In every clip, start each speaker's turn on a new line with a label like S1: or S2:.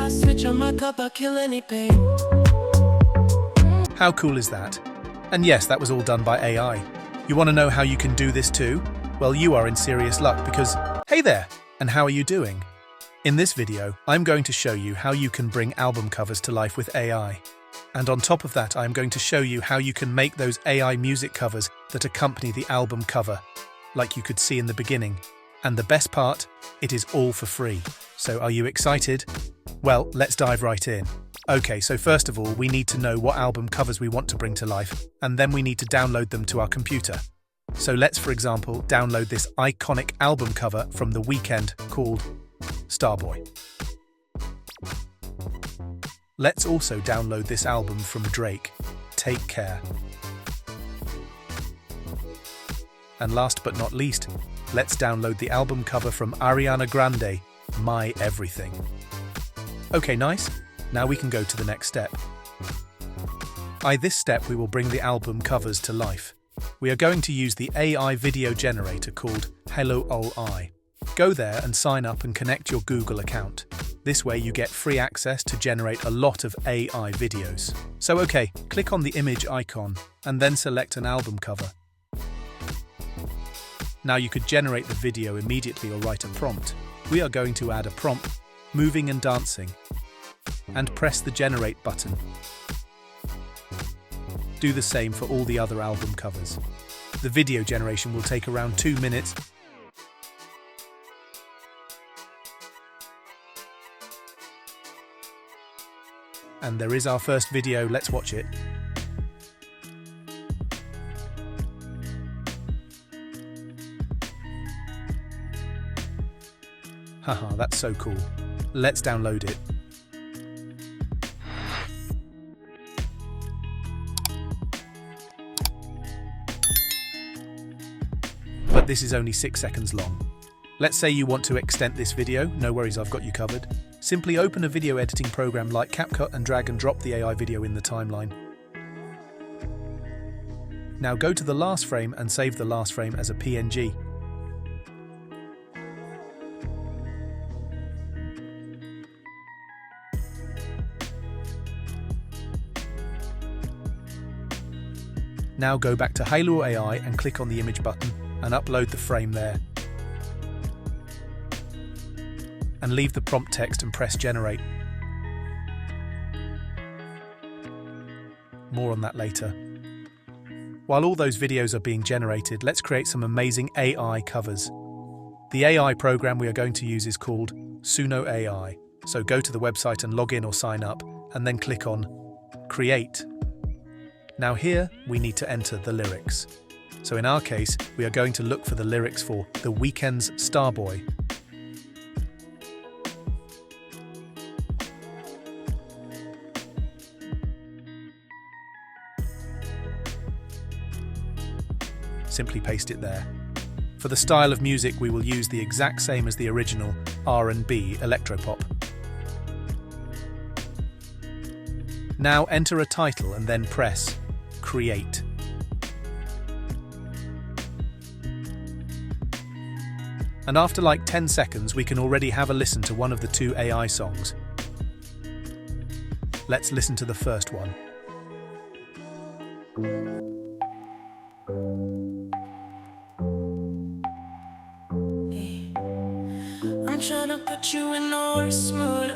S1: I switch on my cup, I kill any pain.
S2: How cool is that? And yes, that was all done by AI. You want to know how you can do this too? Well, you are in serious luck because, hey there, and how are you doing? In this video, I'm going to show you how you can bring album covers to life with AI. And on top of that, I'm going to show you how you can make those AI music covers that accompany the album cover, like you could see in the beginning. And the best part, it is all for free. So are you excited? Well, let's dive right in. Okay, so first of all, we need to know what album covers we want to bring to life, and then we need to download them to our computer. So let's, for example, download this iconic album cover from the Weeknd called Starboy. Let's also download this album from Drake, Take Care. And last but not least, let's download the album cover from Ariana Grande, My Everything. Okay, nice. Now we can go to the next step. By this step, we will bring the album covers to life. We are going to use the AI video generator called Hailuo. Go there and sign up and connect your Google account. This way you get free access to generate a lot of AI videos. So okay, click on the image icon and then select an album cover. Now you could generate the video immediately or write a prompt. We are going to add a prompt, moving and dancing, and press the generate button. Do the same for all the other album covers. The video generation will take around 2 minutes. And there is our first video, let's watch it. Haha, that's so cool. Let's download it. But this is only 6 seconds long. Let's say you want to extend this video, no worries, I've got you covered. Simply open a video editing program like CapCut and drag and drop the AI video in the timeline. Now go to the last frame and save the last frame as a PNG. Now go back to Hailuo AI and click on the image button and upload the frame there. And leave the prompt text and press generate. More on that later. While all those videos are being generated, let's create some amazing AI covers. The AI program we are going to use is called Suno AI. So go to the website and log in or sign up, and then click on Create. Now here, we need to enter the lyrics. So in our case, we are going to look for the lyrics for The Weeknd's Starboy. Simply paste it there. For the style of music, we will use the exact same as the original R&B electropop. Now enter a title and then press Create. And after like 10 seconds, we can already have a listen to one of the 2 AI songs. Let's listen to the first one.
S1: I'm tryna put you in a worse mood.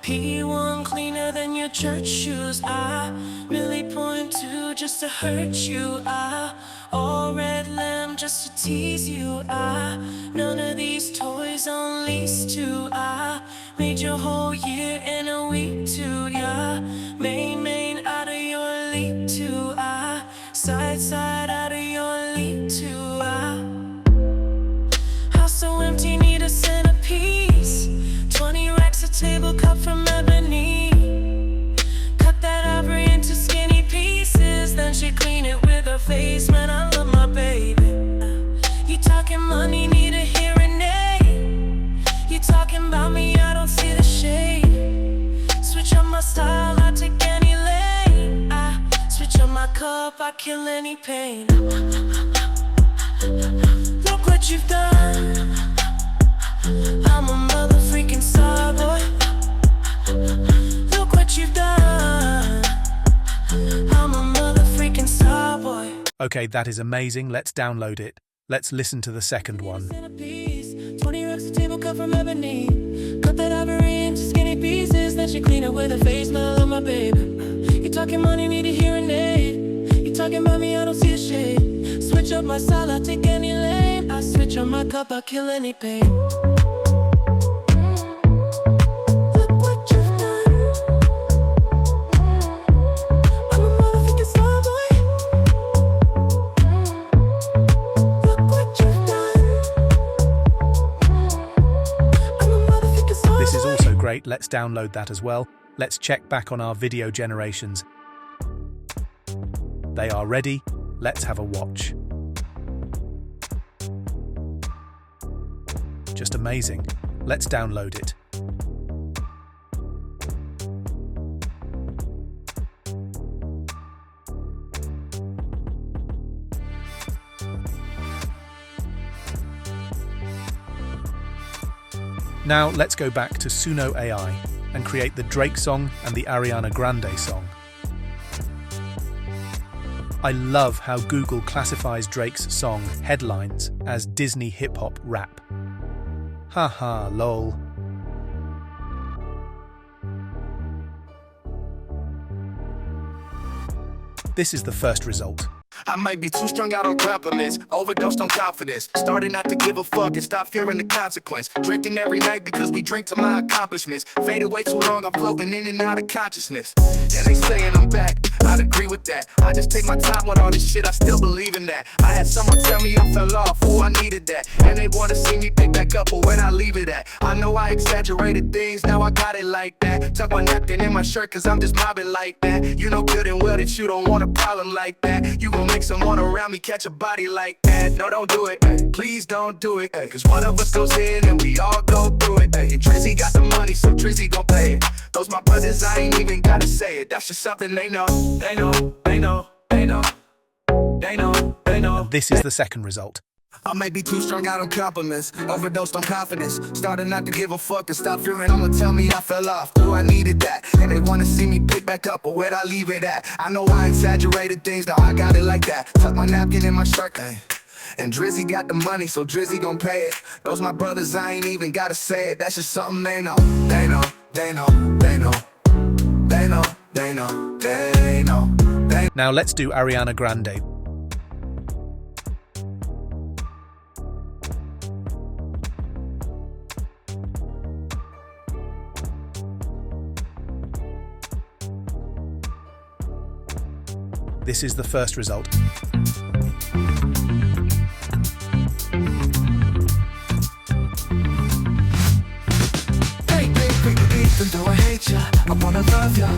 S1: P1 cleaner than your church shoes. Really point to just to hurt you. All red lamb just to tease you. None of these toys on lease too. Made your whole year in a week too. Yeah, main out of your league too. Side out of your league too. House so empty, need a centerpiece. 20 racks, a table cut from ebony. Cut that ivory into skinny pieces, then she clean it with her face. Man, I love my baby. You talking money, need a hearing aid. You talking about me, I don't see the shade. Switch up my style, I take any lane. Switch up my cup, I kill any pain. Look what you've done. I'm a mother freaking star boy.
S2: Okay, that is amazing. Let's download it. Let's listen to the second one.
S1: 20 racks of table cut from ebony. Cut that ivory into skinny pieces. Then she clean it with her face, smell of my babe. You talking money, need a hearing aid. You talking about me, I don't see a shade. Switch up my style, I'll take any lane. I switch on my cup, I'll kill any pain. Look what you've done. I'm a motherfucking star boy. Look what you've done. I'm a motherfucking star boy.
S2: This is also great. Let's download that as well. Let's check back on our video generations. They are ready. Let's have a watch. Just amazing. Let's download it. Now let's go back to Suno AI and create the Drake song and the Ariana Grande song. I love how Google classifies Drake's song Headlines as Disney hip-hop rap. Haha, lol. This is the first result.
S3: I might be too strung out on compliments, overdosed on confidence, starting not to give a fuck and stop fearing the consequence. Drinking every night because we drink to my accomplishments. Faded way too long, I'm floating in and out of consciousness. And they saying I'm back, I'd agree with that. I just take my time with all this shit, I still believe in that. I had someone tell me I fell off, oh I needed that. And they wanna see me pick back up, but where'd I leave it at? I know I exaggerated things, now I got it like that. Tuck my napkin in my shirt cause I'm just mobbing like that. You know good and well that you don't want a problem like that. You gon' make someone around me catch a body like that. No, don't do it, ay. Please don't do it, ay. Cause one of us goes in and we all go through it, ay. Drizzy got the money, so Drizzy gon' pay it. Those my brothers, I ain't even gotta say it. That's just something they know. They know, they know, they know. They know, they know.
S2: And this is the second result.
S3: I might be too strung out on compliments, overdosed on confidence, started not to give a fuck and stop fearing I'ma tell me I fell off. Oh, I needed that, and they wanna see me pick back up, but where'd I leave it at? I know I exaggerated things, now I got it like that. Tuck my napkin in my shirt, ay. And Drizzy got the money, so Drizzy gon' pay it. Those my brothers, I ain't even gotta say it. That's just something they know. They know, they know, they know. They know, they know, they know. They
S2: Now let's do Ariana Grande. This is the first result.
S3: Hey, baby, even though I hate ya, I wanna love ya.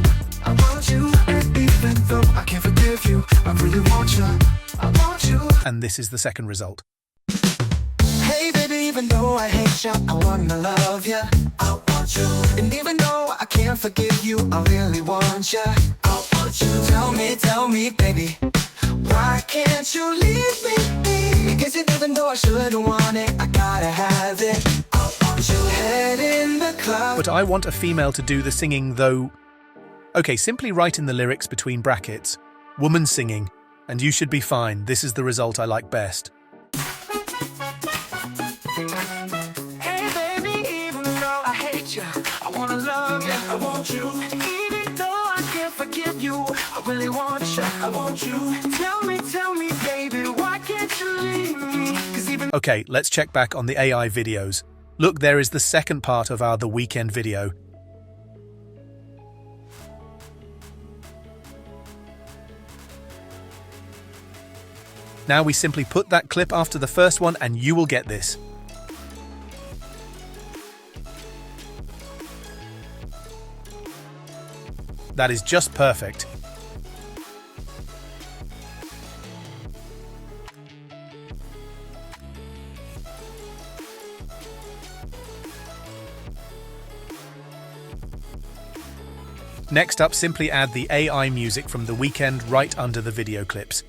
S3: I want you, and even though I can't forgive you, I really want ya. I want you.
S2: And this is the second result.
S3: Hey, baby, even though I hate ya, I wanna love ya. I want you, and even though I can't forgive you, I really want ya. I want you. Tell me, baby, why can't you leave me be? Guess even though I shouldn't want it, I gotta have it. I want you head in the clouds.
S2: But I want a female to do the singing though. Okay, simply write in the lyrics between brackets, woman singing, and you should be fine. This is the result I like best.
S3: Hey baby, even though I hate you, I wanna love you, I want you. Even though I can't forgive you, I really want you, I want you. Tell me, baby, why can't you leave me? 'Cause even
S2: Okay, let's check back on the AI videos. Look, there is the second part of our The Weeknd video. Now we simply put that clip after the first one and you will get this. That is just perfect. Next up, simply add the AI music from The Weeknd right under the video clips.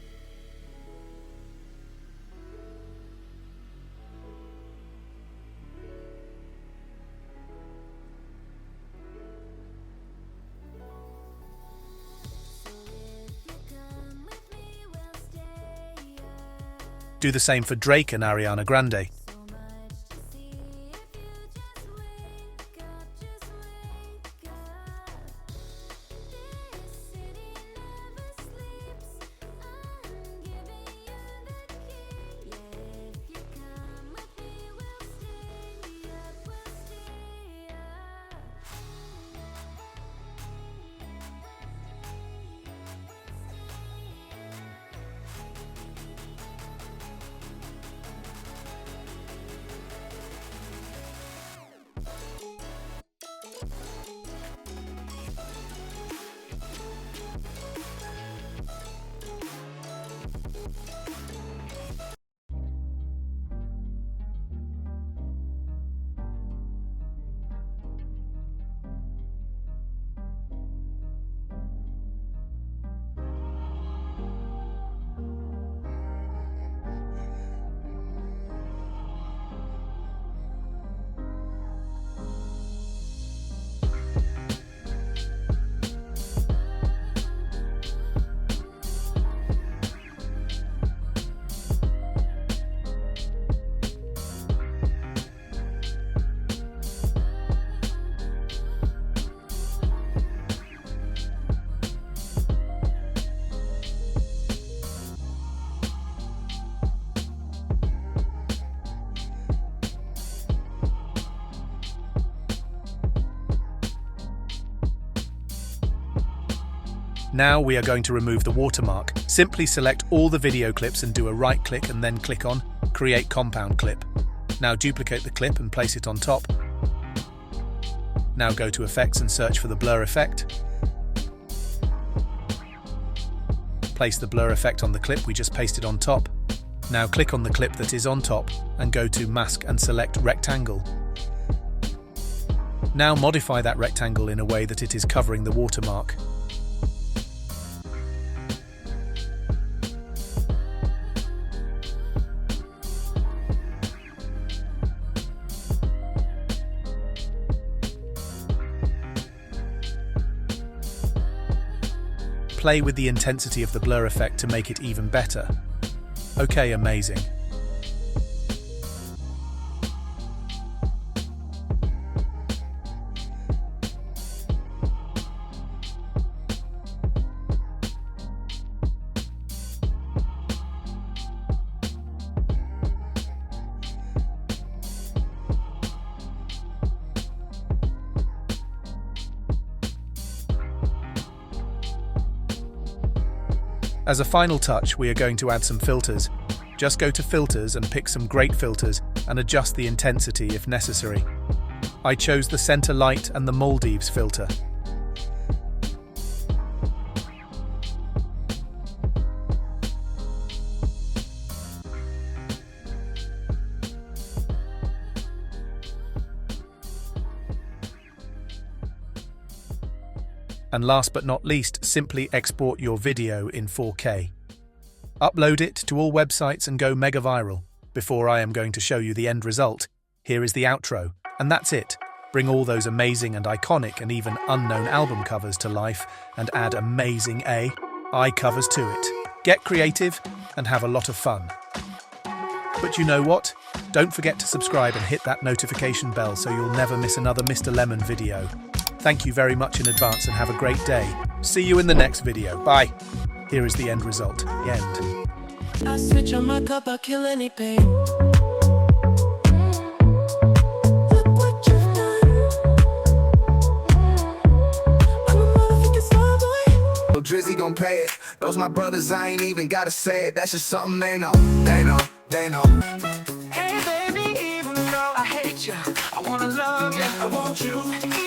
S2: Do the same for Drake and Ariana Grande. Now we are going to remove the watermark. Simply select all the video clips and do a right click and then click on Create Compound Clip. Now duplicate the clip and place it on top. Now go to Effects and search for the blur effect. Place the blur effect on the clip we just pasted on top. Now click on the clip that is on top and go to Mask and select Rectangle. Now modify that rectangle in a way that it is covering the watermark. Play with the intensity of the blur effect to make it even better. Okay, amazing. As a final touch, we are going to add some filters. Just go to Filters and pick some great filters and adjust the intensity if necessary. I chose the Center Light and the Maldives filter. And last but not least, simply export your video in 4K. Upload it to all websites and go mega viral. Before I am going to show you the end result, here is the outro. And that's it. Bring all those amazing and iconic and even unknown album covers to life and add amazing AI covers to it. Get creative and have a lot of fun. But you know what? Don't forget to subscribe and hit that notification bell so you'll never miss another Mr. Lemon video. Thank you very much in advance and have a great day. See you in the next video. Bye. Here is the end result. The end.
S1: I switch on my cup, I'll kill any pain. Look what you've done. I'm a motherfucking star boy.
S3: So Drizzy gon' pay it. Those my brothers, I ain't even gotta say it. That's just something they know. They know, they know.
S1: Hey baby, even though I hate you, I wanna love you, I want you.